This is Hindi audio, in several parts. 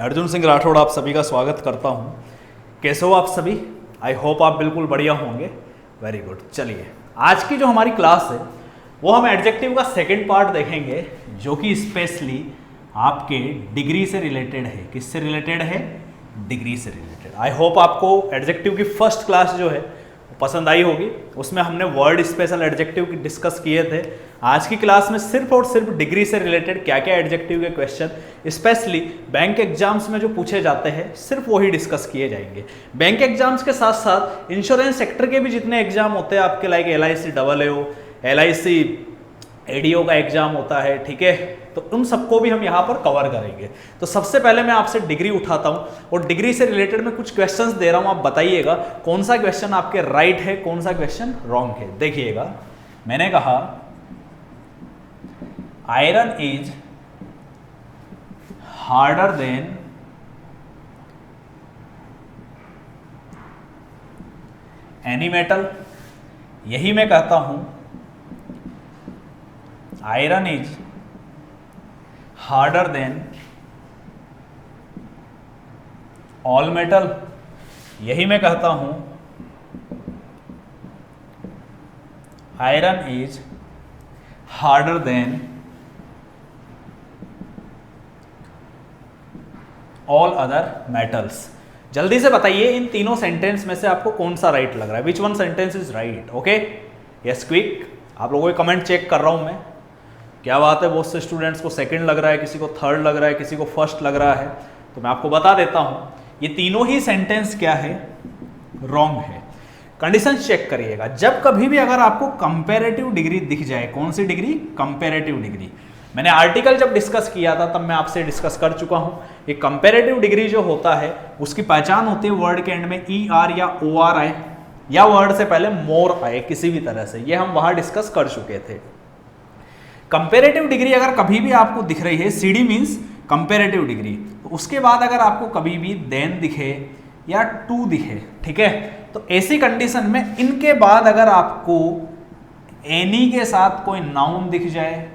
अर्जुन सिंह राठौड़ आप सभी का स्वागत करता हूं। कैसे हो आप सभी? आई होप आप बिल्कुल बढ़िया होंगे। Very good. चलिए आज की जो हमारी क्लास है वो हम एडजेक्टिव का सेकंड पार्ट देखेंगे, जो कि स्पेशली आपके डिग्री से रिलेटेड है। किससे रिलेटेड है? डिग्री से रिलेटेड। आई होप आपको एडजेक्टिव की फर्स्ट क्लास जो है पसंद आई होगी। उसमें हमने वर्ड स्पेशल एडजेक्टिव की डिस्कस किए थे। आज की क्लास में सिर्फ और सिर्फ डिग्री से रिलेटेड क्या क्या एडजेक्टिव के क्वेश्चन स्पेशली बैंक एग्जाम्स में जो पूछे जाते हैं सिर्फ वही डिस्कस किए जाएंगे। बैंक एग्जाम्स के साथ साथ इंश्योरेंस सेक्टर के भी जितने एग्जाम होते हैं आपके, like LIC AAO, LIC ADO का एग्जाम होता है, ठीक है, तो उन सबको भी हम यहाँ पर कवर करेंगे। तो सबसे पहले मैं आपसे डिग्री उठाता हूँ और डिग्री से रिलेटेड मैं कुछ क्वेश्चंस दे रहा हूँ, आप बताइएगा कौन सा क्वेश्चन आपके राइट है, कौन सा क्वेश्चन रॉन्ग है। देखिएगा, मैंने कहा iron is harder than any metal. यही मैं कहता हूं iron is harder than all metal. यही मैं कहता हूं iron is harder than all other metals. जल्दी से बताइए इन तीनों सेंटेंस में से आपको कौन सा राइट लग रहा है? Which one sentence is right? Okay, yes, quick. आप लोगों के कमेंट चेक कर रहा हूं मैं। क्या बात है, बहुत से स्टूडेंट्स को सेकंड लग रहा है, किसी को थर्ड लग रहा है, किसी को फर्स्ट लग रहा है। तो मैं आपको बता देता हूं ये तीनों ही सेंटेंस क्या है? रॉन्ग है। कंडीशन चेक करिएगा। जब कभी भी अगर आपको कंपैरेटिव डिग्री दिख जाए, कौन सी डिग्री? Comparative degree. मैंने आर्टिकल जब डिस्कस किया था तब मैं आपसे डिस्कस कर चुका हूं। ये कंपैरेटिव डिग्री जो होता है उसकी पहचान होती है वर्ड के एंड में ER या OR आए या वर्ड से पहले मोर आए, किसी भी तरह से। ये हम वहां डिस्कस कर चुके थे। कंपैरेटिव डिग्री अगर कभी भी आपको दिख रही है, CD मीन्स कंपैरेटिव डिग्री, तो उसके बाद अगर आपको कभी भी देन दिखे या टू दिखे, ठीक है, तो ऐसी कंडीशन में इनके बाद अगर आपको एनी के साथ कोई नाउन दिख जाए,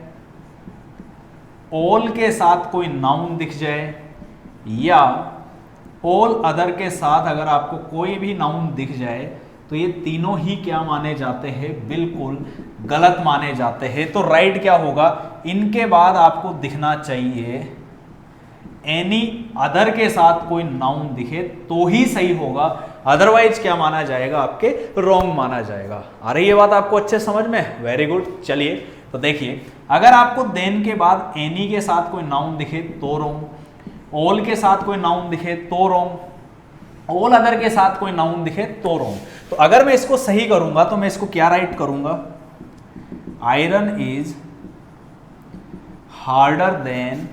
ऑल के साथ कोई नाउन दिख जाए या ऑल अदर के साथ अगर आपको कोई भी नाउन दिख जाए, तो ये तीनों ही क्या माने जाते हैं? बिल्कुल गलत माने जाते हैं। तो राइट क्या होगा? इनके बाद आपको दिखना चाहिए एनी अदर के साथ कोई नाउन दिखे तो ही सही होगा, अदरवाइज क्या माना जाएगा? आपके रॉन्ग माना जाएगा। आ रही है बात आपको अच्छे समझ में? Very good. चलिए तो देखिए, अगर आपको देन के बाद एनी के साथ कोई नाउन दिखे तो रॉन्ग, ऑल के साथ कोई नाउन दिखे तो रॉन्ग, ऑल अदर के साथ कोई नाउन दिखे तो रॉन्ग। तो अगर मैं इसको सही करूंगा तो मैं इसको क्या राइट करूंगा? Iron is harder than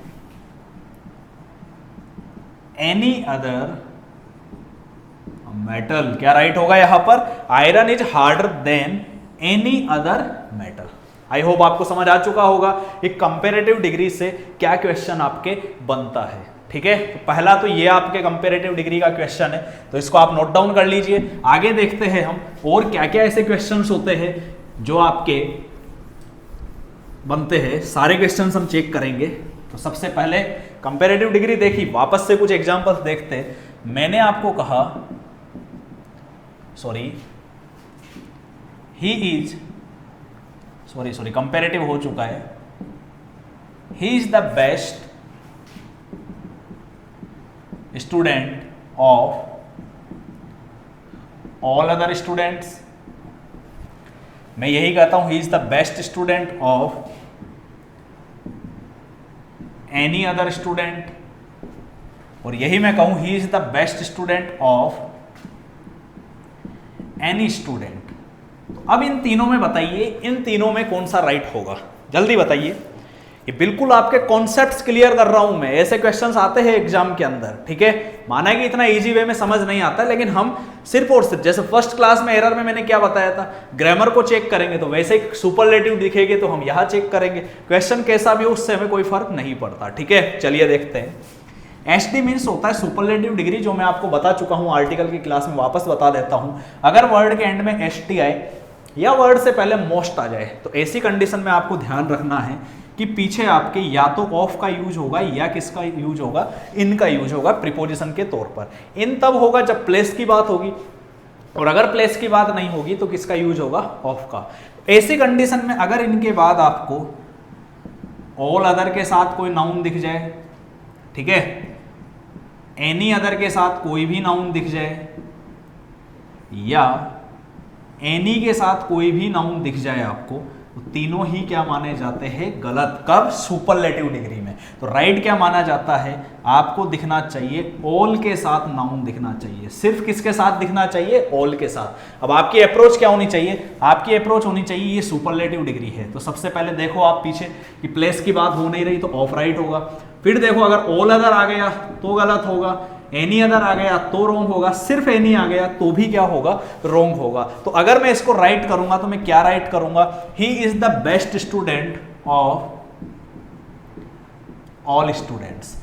any other metal. क्या राइट होगा यहां पर? Iron is harder than any other metal. I hope आपको समझ आ चुका होगा एक कंपैरेटिव डिग्री से क्या क्वेश्चन आपके बनता है, ठीक है। तो पहला तो ये आपके कंपैरेटिव डिग्री का क्वेश्चन है, तो इसको आप नोट डाउन कर लीजिए। आगे देखते हैं हम और क्या क्या ऐसे क्वेश्चंस होते हैं जो आपके बनते हैं। सारे क्वेश्चंस हम चेक करेंगे। तो सबसे पहले कंपैरेटिव डिग्री देखी, वापस से कुछ एग्जांपल्स देखते हैं। मैंने आपको कहा, ही इज कंपैरेटिव हो चुका है। He is the best student of all other students. मैं यही कहता हूं, he is the best student of any other student, और यही मैं कहूं, he is the best student of any student. तो अब इन तीनों में बताइए, इन तीनों में कौन सा राइट होगा? जल्दी बताइए। ये बिल्कुल आपके कॉन्सेप्ट्स क्लियर कर रहा हूं मैं। ऐसे क्वेश्चंस आते हैं एग्जाम के अंदर, ठीक है। माना कि इतना इजी वे में समझ नहीं आता, लेकिन हम सिर्फ और सिर्फ जैसे फर्स्ट क्लास में एरर में मैंने क्या बताया था, ग्रामर को चेक करेंगे तो वैसे ही सुपरलेटिव दिखेगी तो हम यहां चेक करेंगे। क्वेश्चन कैसा भी हो उससे हमें कोई फर्क नहीं पड़ता, ठीक है। चलिए देखते हैं। SD मीन्स होता है सुपरलेटिव डिग्री, जो मैं आपको बता चुका हूं आर्टिकल की क्लास में, वापस बता देता हूं। अगर वर्ड के एंड में ST आए या वर्ड से पहले मोस्ट आ जाए, तो ऐसी कंडीशन में आपको ध्यान रखना है कि पीछे आपके या तो ऑफ का यूज होगा या किसका यूज होगा, इन का यूज होगा प्रीपोजिशन के तौर पर। इन तब होगा जब प्लेस की बात होगी, और अगर प्लेस की बात नहीं होगी तो किसका यूज होगा, ऑफ का। ऐसी कंडीशन में अगर इनके बाद आपको ऑल अदर के साथ कोई नाउन दिख जाए, ठीक है, एनी अदर के साथ कोई भी नाउन दिख जाए, या एनी के साथ कोई भी नाउन दिख जाए आपको, तो तीनों ही क्या माने जाते हैं, गलत। कब, सुपरलेटिव डिग्री में। तो राइट क्या माना जाता है, आपको दिखना चाहिए ऑल के साथ नाउन दिखना चाहिए। सिर्फ किसके साथ दिखना चाहिए, ऑल के साथ। अब आपकी अप्रोच क्या होनी चाहिए, आपकी अप्रोच होनी चाहिए ये सुपरलेटिव डिग्री है, तो सबसे पहले देखो आप पीछे कि प्लेस की बात हो नहीं रही तो ऑफ राइट होगा। फिर देखो अगर ऑल अदर आ गया तो गलत होगा, एनी अदर आ गया तो रॉन्ग होगा, सिर्फ एनी आ गया तो भी क्या होगा, रॉन्ग होगा। तो अगर मैं इसको राइट करूंगा तो मैं क्या राइट करूंगा, he is the best student of all students.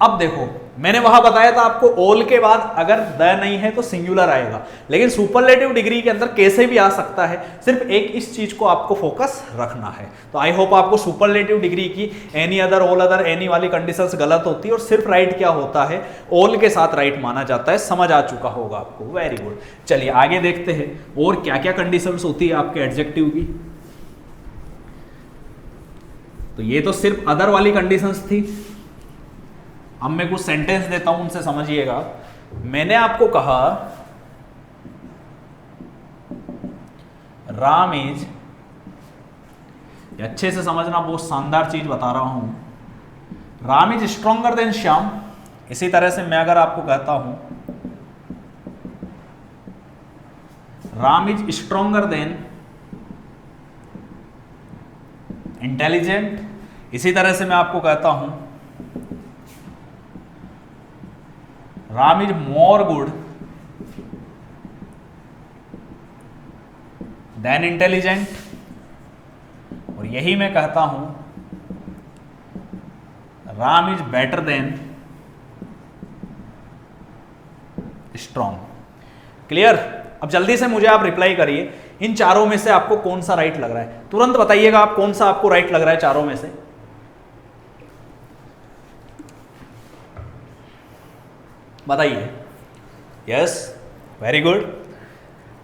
अब देखो मैंने वहां बताया था आपको ऑल के बाद अगर द नहीं है तो सिंगुलर आएगा, लेकिन सुपरलेटिव डिग्री के अंदर कैसे भी आ सकता है, सिर्फ एक इस चीज को आपको फोकस रखना है। तो आई होप आपको सुपरलेटिव डिग्री की any other, all other, any वाली कंडीशंस गलत होती है और सिर्फ राइट क्या होता है, ऑल के साथ राइट माना जाता है। समझ आ चुका होगा आपको, वेरी गुड। चलिए आगे देखते हैं और क्या क्या कंडीशंस होती है आपके एडजेक्टिव की। तो ये तो सिर्फ अदर वाली कंडीशंस थी। अब मैं कुछ सेंटेंस देता हूं, उनसे समझिएगा। मैंने आपको कहा राम इज, अच्छे से समझना, बहुत शानदार चीज बता रहा हूं, Ram is stronger than Shyam. इसी तरह से मैं अगर आपको कहता हूं Ram is stronger than intelligent, इसी तरह से मैं आपको कहता हूं Ram is more good then intelligent, और यही मैं कहता हूं Ram is better than strong. Clear? अब जल्दी से मुझे आप रिप्लाई करिए, इन चारों में से आपको कौन सा राइट लग रहा है, तुरंत बताइएगा आप कौन सा आपको राइट लग रहा है चारों में से। बताइए। Yes, very good.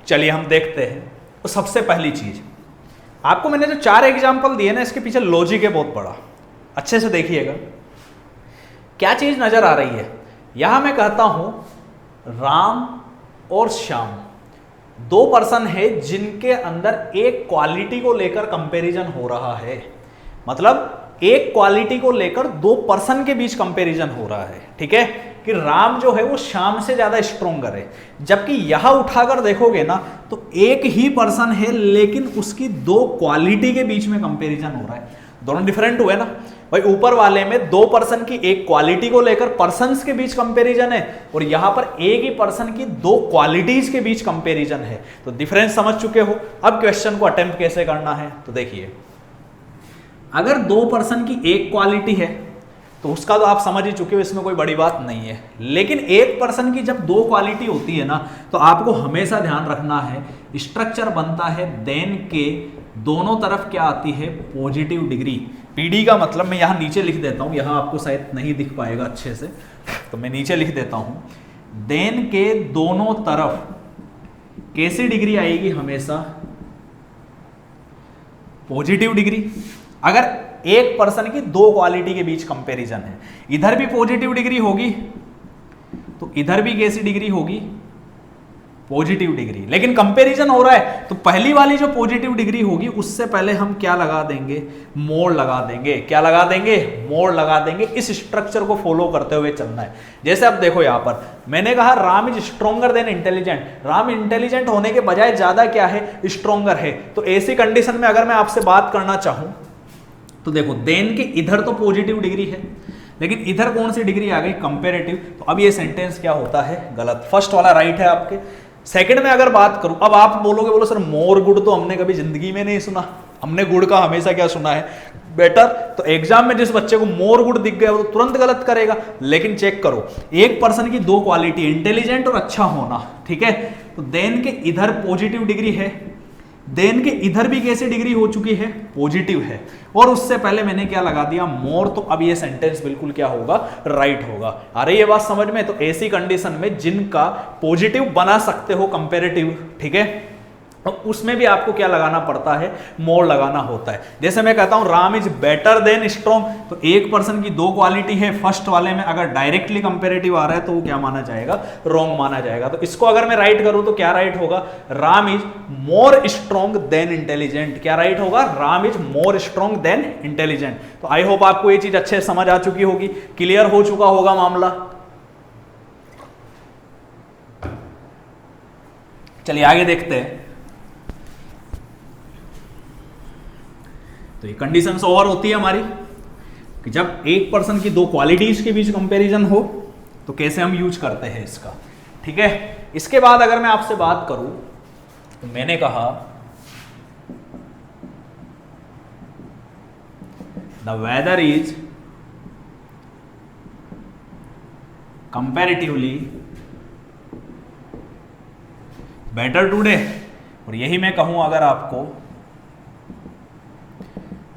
चलिए हम देखते हैं। तो सबसे पहली चीज आपको मैंने जो 4 एग्जाम्पल दिए ना, इसके पीछे लॉजिक है बहुत बड़ा, अच्छे से देखिएगा क्या चीज नजर आ रही है। यहां मैं कहता हूं राम और श्याम 2 पर्सन है जिनके अंदर एक क्वालिटी को लेकर कंपैरिजन हो रहा है, मतलब एक क्वालिटी को लेकर 2 पर्सन के बीच कंपैरिजन हो रहा है। ठीक है, कि राम जो है वो श्याम से ज्यादा स्ट्रोंगर है, जबकि यहां उठाकर देखोगे ना तो एक ही पर्सन है लेकिन उसकी 2 क्वालिटी के बीच में कंपैरिजन हो रहा है। दोनों डिफरेंट हुए ना भाई। ऊपर वाले में 2 पर्सन की एक क्वालिटी को लेकर पर्सन्स के बीच कंपैरिजन है, और यहां पर एक ही पर्सन की 2 क्वालिटीज के बीच कंपैरिजन है। तो डिफरेंस समझ चुके हो। अब क्वेश्चन को अटेम्प्ट कैसे करना है, तो देखिए, अगर 2 पर्सन की एक क्वालिटी है तो उसका तो आप समझ ही चुके हो, इसमें कोई बड़ी बात नहीं है। लेकिन एक पर्सन की जब 2 क्वालिटी होती है ना, तो आपको हमेशा ध्यान रखना है, स्ट्रक्चर बनता है देन के दोनों तरफ क्या आती है, पॉजिटिव डिग्री। पीडी का मतलब मैं यहां नीचे लिख देता हूं, यहां आपको शायद नहीं दिख पाएगा अच्छे से, तो मैं नीचे लिख देता हूं, देन के दोनों तरफ कैसी डिग्री आएगी, हमेशा पॉजिटिव डिग्री। अगर एक पर्सन की 2 क्वालिटी के बीच कंपैरिजन है, इधर भी पॉजिटिव डिग्री होगी तो इधर भी कैसी डिग्री होगी, पॉजिटिव डिग्री। लेकिन कंपैरिजन हो रहा है तो पहली वाली जो पॉजिटिव डिग्री होगी उससे पहले हम क्या लगा देंगे, मोड़ लगा देंगे। क्या लगा देंगे, मोड़ लगा देंगे। इस स्ट्रक्चर को फॉलो करते हुए चलना है। जैसे अब देखो यहां पर मैंने कहा Ram is stronger then intelligent, Ram intelligent होने के बजाय ज्यादा क्या है, स्ट्रोंगर है। तो ऐसी कंडीशन में अगर मैं आपसे बात करना चाहूं तो देखो, देन के इधर तो पॉजिटिव डिग्री है लेकिन इधर कौन सी डिग्री आ गई, कंपैरेटिव। तो अब ये सेंटेंस क्या होता है, गलत। फर्स्ट वाला राइट है आपके। सेकंड में अगर बात करूं, अब आप बोलोगे, बोलो सर मोर गुड तो हमने कभी जिंदगी में नहीं सुना, हमने गुड का हमेशा क्या सुना है, बेटर। तो एग्जाम में जिस बच्चे को मोर गुड दिख गया वो तो तुरंत गलत करेगा। लेकिन चेक करो, एक पर्सन की 2 क्वालिटी, इंटेलिजेंट और अच्छा होना, ठीक है, तो देन के इधर पॉजिटिव डिग्री है, देन के इधर भी कैसी डिग्री हो चुकी है, पॉजिटिव है, और उससे पहले मैंने क्या लगा दिया, मोर, तो अब ये सेंटेंस बिल्कुल क्या होगा, राइट होगा। आ रही है बात समझ में? तो ऐसी कंडीशन में जिनका पॉजिटिव बना सकते हो कंपेरेटिव, ठीक है, तो उसमें भी आपको क्या लगाना पड़ता है, मोर लगाना होता है। जैसे मैं कहता हूं Ram is better than strong, तो एक पर्सन की दो क्वालिटी है, फर्स्ट वाले में अगर डायरेक्टली कंपेरेटिव आ रहा है तो वो क्या माना जाएगा, रॉन्ग माना जाएगा। तो इसको अगर मैं राइट करूं तो क्या राइट होगा, Ram is more strong then intelligent. क्या राइट होगा, Ram is more strong then intelligent. तो आई होप आपको ये चीज अच्छे से समझ आ चुकी होगी, क्लियर हो चुका होगा मामला। चलिए आगे देखते हैं। तो ये कंडीशंस ओवर होती है हमारी कि जब एक पर्सन की दो क्वालिटीज के बीच कंपैरिजन हो तो कैसे हम यूज करते हैं इसका, ठीक है। इसके बाद अगर मैं आपसे बात करूं तो मैंने कहा the weather is comparatively better today, और यही मैं कहूं अगर आपको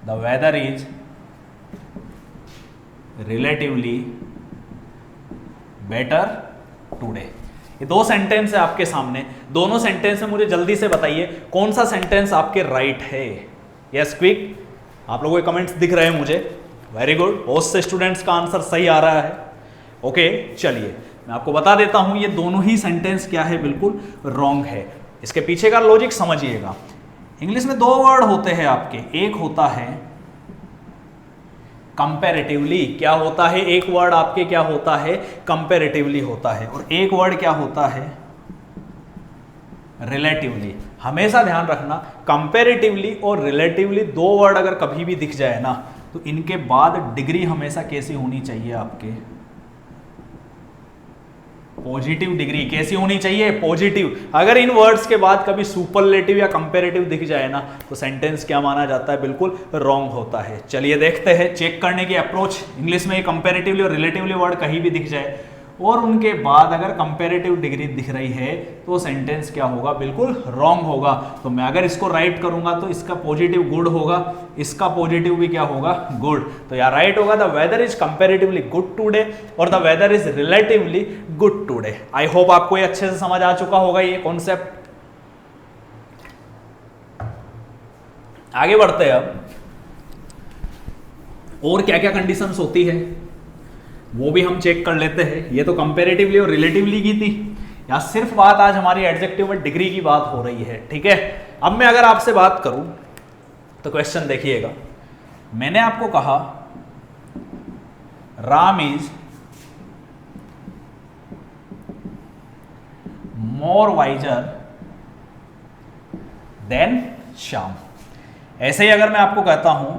The weather is relatively better today। ये दो सेंटेंस है आपके सामने, दोनों सेंटेंस में मुझे जल्दी से बताइए कौन सा सेंटेंस आपके राइट है। यस क्विक, आप लोगों के कमेंट्स दिख रहे हैं मुझे, वेरी गुड, बहुत से स्टूडेंट्स का आंसर सही आ रहा है। ओके चलिए मैं आपको बता देता हूं ये दोनों ही सेंटेंस क्या है, बिल्कुल रॉन्ग है। इसके पीछे का लॉजिक समझिएगा। इंग्लिश में दो वर्ड होते हैं आपके, एक होता है कंपैरेटिवली, क्या होता है, एक वर्ड आपके क्या होता है, कंपैरेटिवली होता है, और एक वर्ड क्या होता है, रिलेटिवली। हमेशा ध्यान रखना कंपैरेटिवली और रिलेटिवली दो वर्ड अगर कभी भी दिख जाए ना तो इनके बाद डिग्री हमेशा कैसी होनी चाहिए आपके, पॉजिटिव डिग्री कैसी होनी चाहिए, पॉजिटिव। अगर इन वर्ड्स के बाद कभी सुपरलेटिव या कंपैरेटिव दिख जाए ना तो सेंटेंस क्या माना जाता है, बिल्कुल रॉन्ग होता है। चलिए देखते हैं चेक करने की अप्रोच। इंग्लिश में कंपैरेटिवली और रिलेटिवली वर्ड कहीं भी दिख जाए और उनके बाद अगर कंपैरेटिव डिग्री दिख रही है तो सेंटेंस क्या होगा, बिल्कुल रॉन्ग होगा। तो मैं अगर इसको राइट करूंगा तो इसका पॉजिटिव गुड होगा, इसका पॉजिटिव भी क्या होगा, गुड। तो यार राइट होगा the weather is comparatively good today और the weather is relatively good today. I hope आपको ये अच्छे से समझ आ चुका होगा ये कॉन्सेप्ट। आगे बढ़ते हैं अब, और क्या क्या कंडीशंस होती है वो भी हम चेक कर लेते हैं। ये तो कंपैरेटिवली और रिलेटिवली की थी, या सिर्फ बात आज हमारी एडजेक्टिव और डिग्री की बात हो रही है, ठीक है। अब मैं अगर आपसे बात करूं तो क्वेश्चन देखिएगा, मैंने आपको कहा Ram is more wiser than Shyam. ऐसे ही अगर मैं आपको कहता हूं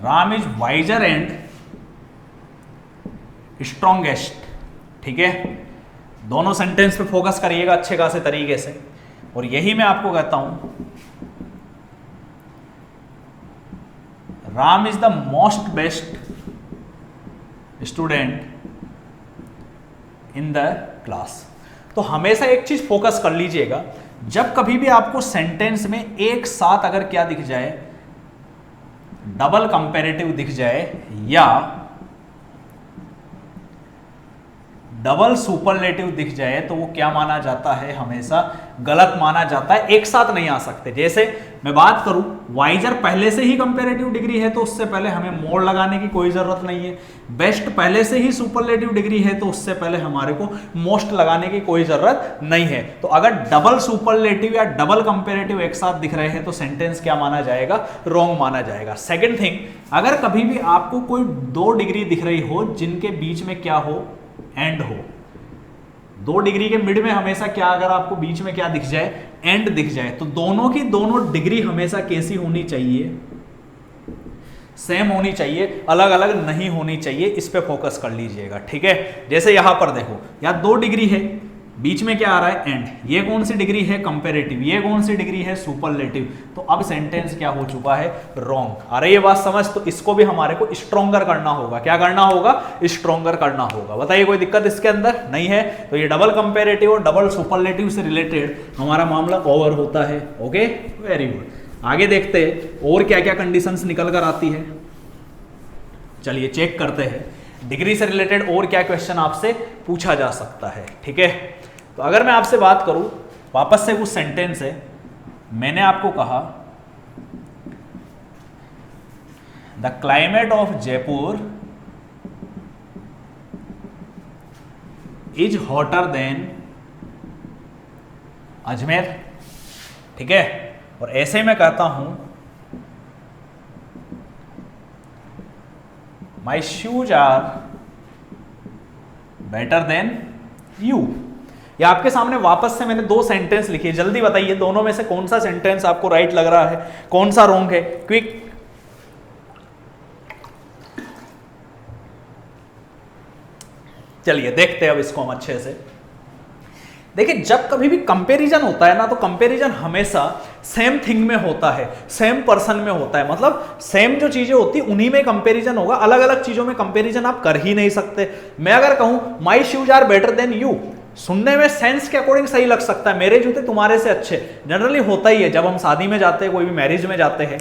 Ram is wiser and strongest, ठीक है। दोनों सेंटेंस पे फोकस करिएगा अच्छे खासे तरीके से। और यही मैं आपको कहता हूं Ram is the most best student in the class. तो हमेशा एक चीज फोकस कर लीजिएगा, जब कभी भी आपको सेंटेंस में एक साथ अगर क्या दिख जाए, डबल कंपैरेटिव दिख जाए या डबल सुपरलेटिव दिख जाए तो वो क्या माना जाता है, हमेशा गलत माना जाता है, एक साथ नहीं आ सकते। जैसे मैं बात करूं वाइजर पहले से ही कंपैरेटिव डिग्री है तो उससे पहले हमें मोर लगाने की कोई जरूरत नहीं है। बेस्ट पहले से ही सुपरलेटिव डिग्री है तो उससे पहले हमारे को मोस्ट लगाने की कोई जरूरत नहीं है। तो अगर डबल सुपरलेटिव या डबल कंपैरेटिव एक साथ दिख रहे हैं तो सेंटेंस क्या माना जाएगा, रॉन्ग माना जाएगा। सेकेंड थिंग, अगर कभी भी आपको कोई दो डिग्री दिख रही हो जिनके बीच में क्या हो, एंड हो, दो डिग्री के मिड में हमेशा क्या अगर आपको बीच में क्या दिख जाए, एंड दिख जाए, तो दोनों की दोनों डिग्री हमेशा कैसी होनी चाहिए, सेम होनी चाहिए, अलग अलग नहीं होनी चाहिए। इस पे फोकस कर लीजिएगा, ठीक है। जैसे यहां पर देखो, यहां 2 डिग्री है, बीच में क्या आ रहा है, एंड। ये कौन सी डिग्री है, कंपेरेटिव। ये कौन सी डिग्री है, सुपरलेटिव। तो अब सेंटेंस क्या हो चुका है, रॉन्ग। आ रही है बात समझ। तो इसको भी हमारे को स्ट्रॉन्गर करना होगा। क्या करना होगा, स्ट्रॉन्गर करना होगा। बताइए कोई दिक्कत इसके अंदर नहीं है। तो ये डबल कंपेरेटिव और डबल सुपरलेटिव से रिलेटेड हमारा मामला ओवर होता है। Okay, very good. आगे देखते हैं और क्या क्या कंडीशंस निकल कर आती है। चलिए चेक करते हैं डिग्री से रिलेटेड और क्या क्वेश्चन आपसे पूछा जा सकता है। ठीक है, तो अगर मैं आपसे बात करूं, वापस से कुछ सेंटेंस है। मैंने आपको कहा the climate of Jaipur is hotter than Ajmer. ठीक है, और ऐसे में कहता हूं my shoes are better than you. या आपके सामने वापस से मैंने दो सेंटेंस लिखे, जल्दी बताइए दोनों में से कौन सा सेंटेंस आपको राइट लग रहा है, कौन सा रॉन्ग है, क्विक। चलिए देखते हैं अब इसको हम अच्छे से। देखिए जब कभी भी कंपैरिजन होता है ना, तो कंपैरिजन हमेशा सेम थिंग में होता है, सेम पर्सन में होता है। मतलब सेम जो चीजें होती है उन्हीं में कंपैरिजन होगा, अलग अलग चीजों में कंपैरिजन आप कर ही नहीं सकते। मैं अगर कहूं my shoes are better than you, सुनने में सेंस के अकॉर्डिंग सही लग सकता है, मेरे जूते तुम्हारे से अच्छे। जनरली होता ही है, जब हम शादी में जाते हैं, कोई भी मैरिज में जाते हैं,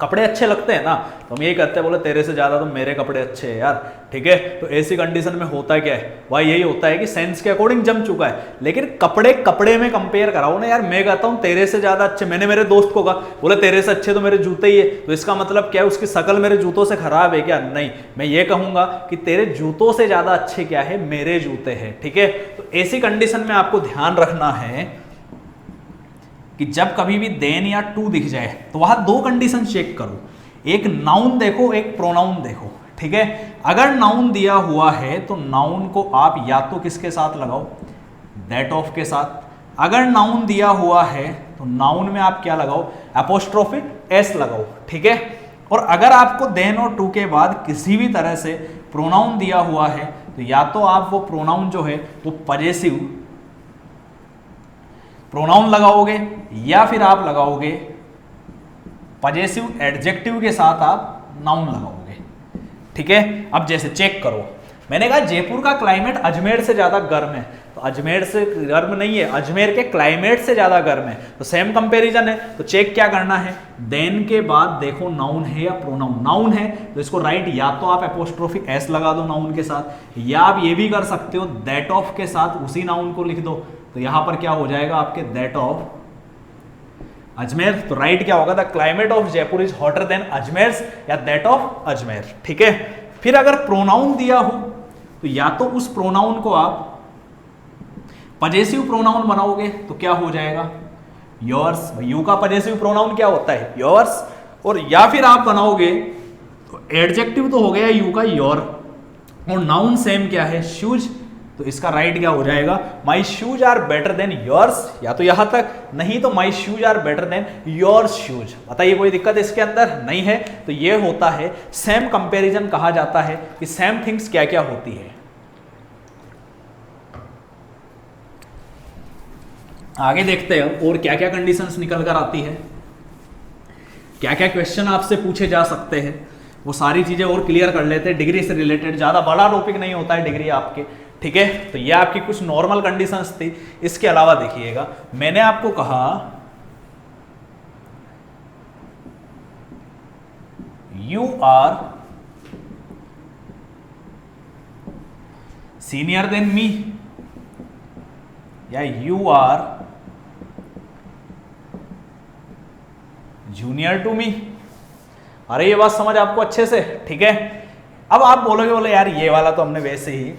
कपड़े अच्छे लगते हैं ना, तो हम यही कहते हैं, बोले तेरे से ज्यादा तो मेरे कपड़े अच्छे हैं यार। ठीक है, तो ऐसी कंडीशन में होता क्या है भाई, यही होता है कि सेंस के अकॉर्डिंग जम चुका है। लेकिन कपड़े कपड़े में कंपेयर कराओ ना यार, मैं कहता हूं तेरे से ज्यादा अच्छे। मैंने मेरे दोस्त को कहा, बोले तेरे से अच्छे तो मेरे जूते ही है। तो इसका मतलब क्या है, उसकी शक्ल मेरे जूतों से खराब है क्या? नहीं, मैं ये कहूंगा कि तेरे जूतों से ज्यादा अच्छे क्या है, मेरे जूते हैं। ठीक है, तो ऐसी कंडीशन में आपको ध्यान रखना है कि जब कभी भी देन या टू दिख जाए तो वहां दो कंडीशन चेक करो, एक नाउन देखो, एक प्रोनाउन देखो। ठीक है, अगर नाउन दिया हुआ है तो नाउन को आप या तो किसके साथ लगाओ, दैट ऑफ के साथ। अगर नाउन दिया हुआ है तो नाउन में आप क्या लगाओ, एपोस्ट्रोफी एस लगाओ। ठीक है, और अगर आपको देन और टू के बाद किसी भी तरह से प्रोनाउन दिया हुआ है तो या तो आप वो प्रोनाउन जो है वो पजेसिव प्रोनाउन लगाओगे, या फिर आप लगाओगे पजेसिव एडजेक्टिव के साथ आप नाउन लगाओगे। ठीक है, अब जैसे चेक करो, मैंने कहा जयपुर का क्लाइमेट अजमेर से ज्यादा गर्म है, तो अजमेर से गर्म नहीं है, अजमेर के क्लाइमेट से ज्यादा गर्म है। तो सेम कंपैरिजन है, तो चेक क्या करना है, देन के बाद देखो नाउन है या प्रोनाउन। नाउन है तो इसको राइट या तो आप एपोस्ट्रोफी एस लगा दो नाउन के साथ, या आप ये भी कर सकते हो दैट ऑफ के साथ उसी नाउन को लिख दो। तो यहां पर क्या हो जाएगा आपके दैट ऑफ अजमेर। तो राइट क्या होगा, the climate of Jaipur is hotter than Ajmer, या दैट ऑफ अजमेर। ठीक है, फिर अगर प्रोनाउन दिया हो तो या तो उस प्रोनाउन को आप पजेसिव प्रोनाउन बनाओगे तो क्या हो जाएगा, योर्स। यू का पजेसिव प्रोनाउन क्या होता है, योर्स। और या फिर आप बनाओगे तो एडजेक्टिव तो हो गया यू का योर, और नाउन सेम क्या है, शूज। तो इसका राइट क्या हो जाएगा, my shoes are better than yours, या तो यहां तक, नहीं तो my shoes are better than your shoes. बताइए कोई दिक्कत इसके अंदर नहीं है। तो ये होता है सेम कंपैरिजन, कहा जाता है कि सेम थिंग्स क्या क्या होती है। आगे देखते हैं और क्या क्या कंडीशंस निकल कर आती है, क्या क्या क्वेश्चन आपसे पूछे जा सकते हैं, वो सारी चीजें और क्लियर कर लेते हैं। डिग्री से रिलेटेड ज्यादा बड़ा टॉपिक नहीं होता है डिग्री आपके। ठीक है, तो ये आपकी कुछ नॉर्मल कंडीशंस थी। इसके अलावा देखिएगा, मैंने आपको कहा you are senior than me, या you are junior to me. अरे ये बात समझ आपको अच्छे से। ठीक है, अब आप बोलोगे, बोले यार ये वाला तो हमने वैसे ही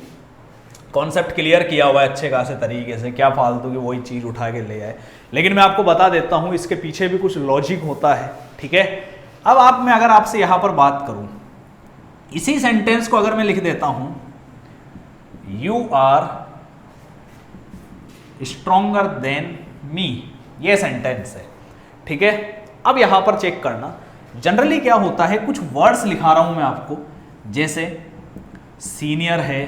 कॉन्सेप्ट क्लियर किया हुआ है अच्छे खासे तरीके से, क्या फालतू की वही चीज उठा के ले आए। लेकिन मैं आपको बता देता हूं इसके पीछे भी कुछ लॉजिक होता है। ठीक है, अब मैं अगर आपसे यहां पर बात करूं, इसी सेंटेंस को अगर मैं लिख देता हूं you are stronger than me, ये सेंटेंस है। ठीक है, अब यहां पर चेक करना, जनरली क्या होता है, कुछ वर्ड्स लिखा रहा हूं मैं आपको, जैसे सीनियर है,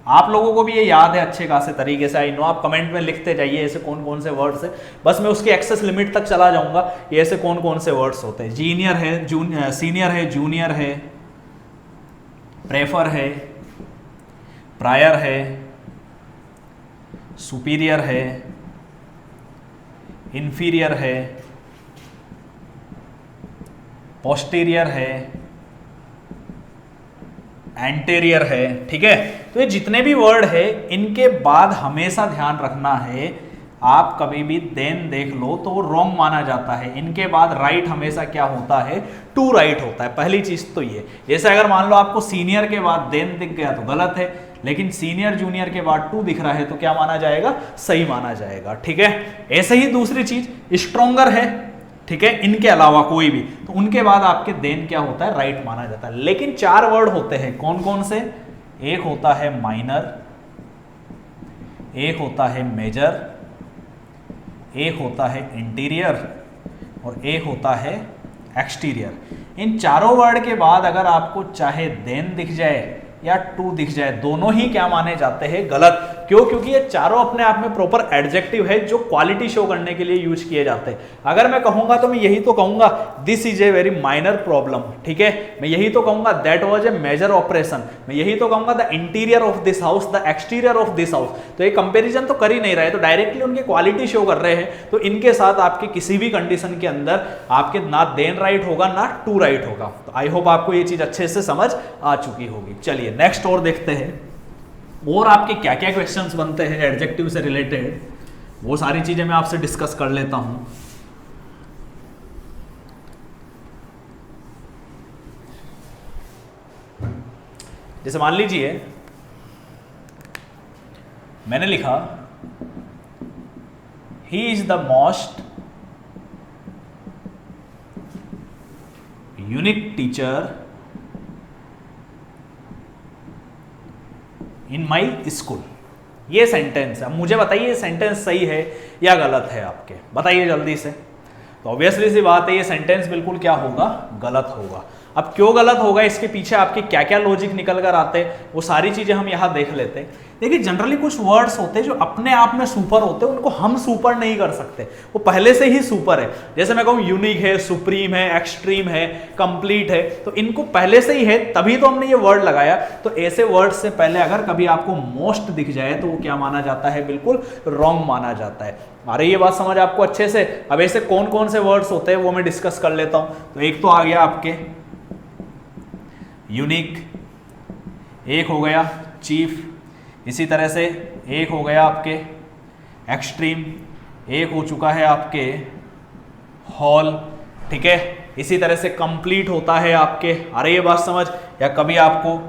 आप लोगों को भी ये याद है अच्छे खासे तरीके से, आई नो। आप कमेंट में लिखते जाइए ऐसे कौन कौन से वर्ड्स है, बस मैं उसकी एक्सेस लिमिट तक चला जाऊंगा। ये ऐसे कौन कौन से वर्ड्स होते हैं, जीनियर है, सीनियर है, जूनियर है, प्रेफर है, प्रायर है, सुपीरियर है, इंफीरियर है, पोस्टीरियर है, एंटेरियर है, ठीक है। तो ये जितने भी वर्ड है इनके बाद हमेशा ध्यान रखना है, आप कभी भी देन देख लो तो वो रॉन्ग माना जाता है। इनके बाद राइट हमेशा क्या होता है, टू राइट होता है। पहली चीज तो ये, जैसे अगर मान लो आपको सीनियर के बाद देन दिख गया तो गलत है, लेकिन सीनियर जूनियर के बाद टू दिख रहा है तो क्या माना जाएगा, सही माना जाएगा, ठीक है। ऐसे ही दूसरी चीज स्ट्रोंगर है, ठीक है, इनके अलावा कोई भी, तो उनके बाद आपके देन क्या होता है, राइट माना जाता है। लेकिन 4 वर्ड होते हैं, कौन कौन से, एक होता है माइनर, एक होता है मेजर, एक होता है इंटीरियर और एक होता है एक्सटीरियर। इन चारों वर्ड के बाद अगर आपको चाहे देन दिख जाए या टू दिख जाए, दोनों ही क्या माने जाते हैं, गलत। क्यों, क्योंकि ये चारों अपने आप में प्रॉपर एडजेक्टिव है जो क्वालिटी शो करने के लिए यूज किए जाते हैं। अगर मैं कहूंगा तो मैं यही तो कहूंगा this is a very minor problem, ठीक है। मैं यही तो कहूंगा that was a major operation, मैं यही तो कहूंगा the interior of this house, the exterior of this house. तो ये कंपेरिजन तो कर ही नहीं रहे, तो डायरेक्टली उनकी क्वालिटी शो कर रहे हैं। तो इनके साथ आपके किसी भी कंडीशन के अंदर आपके ना देन राइट होगा ना टू राइट होगा। तो आई होप आपको ये चीज अच्छे से समझ आ चुकी होगी। चलिए नेक्स्ट और देखते हैं, और आपके क्या क्या क्वेश्चंस बनते हैं एडजेक्टिव से रिलेटेड, वो सारी चीजें मैं आपसे डिस्कस कर लेता हूं। जैसे मान लीजिए मैंने लिखा he is the most unique teacher in my school. ये सेंटेंस है। अब मुझे बताइए ये सेंटेंस सही है या गलत है, आपके बताइए जल्दी से। तो ऑब्वियसली सी बात है ये सेंटेंस बिल्कुल क्या होगा, गलत होगा। अब क्यों गलत होगा, इसके पीछे आपके क्या क्या लॉजिक निकल कर आते हैं, वो सारी चीजें हम यहाँ देख लेते हैं। देखिए जनरली कुछ वर्ड्स होते हैं जो अपने आप में सुपर होते हैं, उनको हम सुपर नहीं कर सकते, वो पहले से ही सुपर है। जैसे मैं कहूँ यूनिक है, सुप्रीम है, एक्सट्रीम है, कंप्लीट है, तो इनको पहले से ही है, तभी तो हमने ये वर्ड लगाया। तो ऐसे वर्ड से पहले अगर कभी आपको मोस्ट दिख जाए तो वो क्या माना जाता है, बिल्कुल रॉन्ग माना जाता है। अरे ये बात समझ आपको अच्छे से। अब ऐसे कौन कौन से वर्ड्स होते हैं वो मैं डिस्कस कर लेता हूं। तो एक तो आ गया आपके यूनिक, एक हो गया चीफ, इसी तरह से एक हो गया आपके एक्सट्रीम, एक हो चुका है आपके हॉल, ठीक है। इसी तरह से कंप्लीट होता है आपके, अरे ये बात समझ, या कभी आपको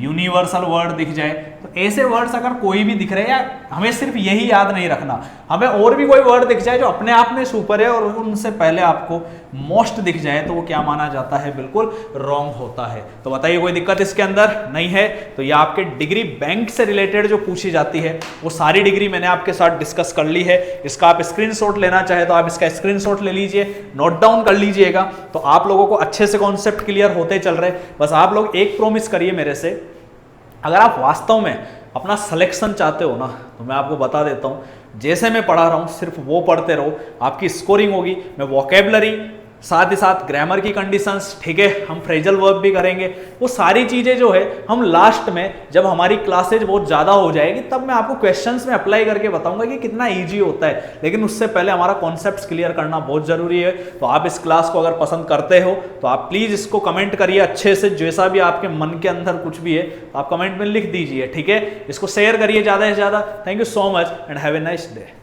यूनिवर्सल वर्ड दिख जाए। तो ऐसे वर्ड्स अगर कोई भी दिख रहे हैं, या हमें सिर्फ यही याद नहीं रखना, हमें और भी कोई वर्ड दिख जाए जो अपने आप में सुपर है और उनसे पहले आपको मोस्ट दिख जाए, तो वो क्या माना जाता है, बिल्कुल रॉन्ग होता है। तो बताइए कोई दिक्कत इसके अंदर नहीं है। तो ये आपके डिग्री बैंक से रिलेटेड जो पूछी जाती है वो सारी डिग्री मैंने आपके साथ डिस्कस कर ली है। इसका आप स्क्रीनशॉट लेना चाहे तो आप इसका स्क्रीनशॉट ले लीजिए, नोट डाउन कर लीजिएगा। तो आप लोगों को अच्छे से कॉन्सेप्ट क्लियर होते चल रहे। बस आप लोग एक प्रॉमिस करिए मेरे से, अगर आप वास्तव में अपना सिलेक्शन चाहते हो ना, तो मैं आपको बता देता हूँ, जैसे मैं पढ़ा रहा हूँ सिर्फ वो पढ़ते रहो, आपकी स्कोरिंग होगी। मैं वोकेबलरी साथ ही साथ ग्रामर की कंडीशंस, ठीक है, हम फ्रेजल वर्ब भी करेंगे, वो सारी चीजें जो है हम लास्ट में जब हमारी क्लासेज बहुत ज्यादा हो जाएगी तब मैं आपको क्वेश्चंस में अप्लाई करके बताऊंगा कि कितना इजी होता है। लेकिन उससे पहले हमारा कॉन्सेप्ट्स क्लियर करना बहुत जरूरी है। तो आप इस क्लास को अगर पसंद करते हो तो आप प्लीज इसको कमेंट करिए अच्छे से, जैसा भी आपके मन के अंदर कुछ भी है आप कमेंट में लिख दीजिए, ठीक है। इसको शेयर करिए ज्यादा से ज्यादा। Thank you so much and have a nice day.